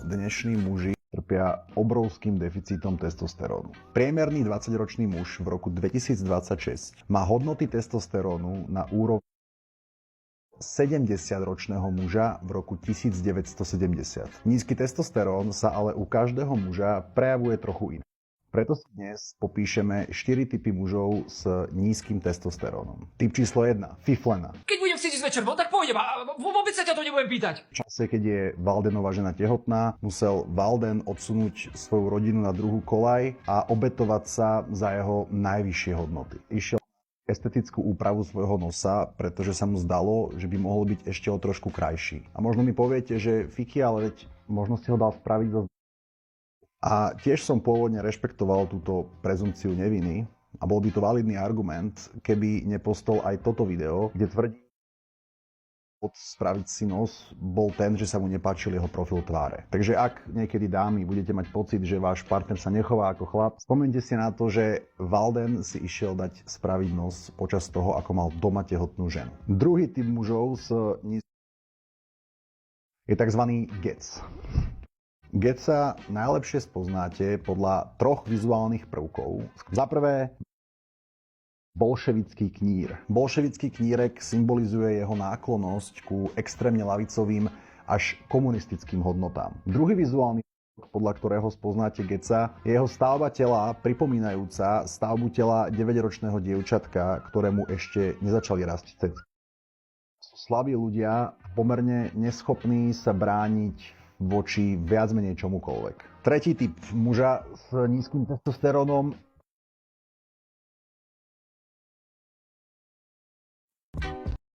dnešní muži trpia obrovským deficitom testosterónu. Priemerný 20-ročný muž v roku 2026 má hodnoty testosterónu na úrovni 70-ročného muža v roku 1970. Nízky testosterón sa ale u každého muža prejavuje trochu inak. Preto si dnes popíšeme 4 typy mužov s nízkym testosterónom. Typ číslo 1. Fiflena. Keď budem chcieť ísť večer von, tak pôjdem a vôbec sa ťa to nebudem pýtať. V čase, keď je Waldenová žena tehotná, musel Walden odsunúť svoju rodinu na druhú koľaj a obetovať sa za jeho najvyššie hodnoty. Išiel estetickú úpravu svojho nosa, pretože sa mu zdalo, že by mohol byť ešte o trošku krajší. A možno mi poviete, že Fiki, ale veď možno si ho dal spraviť zo... A tiež som pôvodne rešpektoval túto prezumpciu neviny a bol by to validný argument, keby nepostol aj toto video, kde tvrdí, spraviť si nos bol ten, že sa mu nepáčil jeho profil tváre. Takže ak niekedy dámy budete mať pocit, že váš partner sa nechová ako chlap, spomeňte si na to, že Walden si išiel dať spraviť nos počas toho, ako mal doma tehotnú ženu. Druhý typ mužov je tzv. Gec. Geca najlepšie spoznáte podľa troch vizuálnych prvkov. Za prvé, bolševický knír. Bolševický knírek symbolizuje jeho náklonnosť ku extrémne ľavicovým až komunistickým hodnotám. Druhý vizuálny prvok, podľa ktorého spoznáte Geca, je jeho stavba tela pripomínajúca stavbu tela 9-ročného dievčatka, ktorému ešte nezačali rásť cecky. Sú slabí ľudia, pomerne neschopní sa brániť voči viac menej čomukoľvek. Tretí typ muža s nízkym testosterónom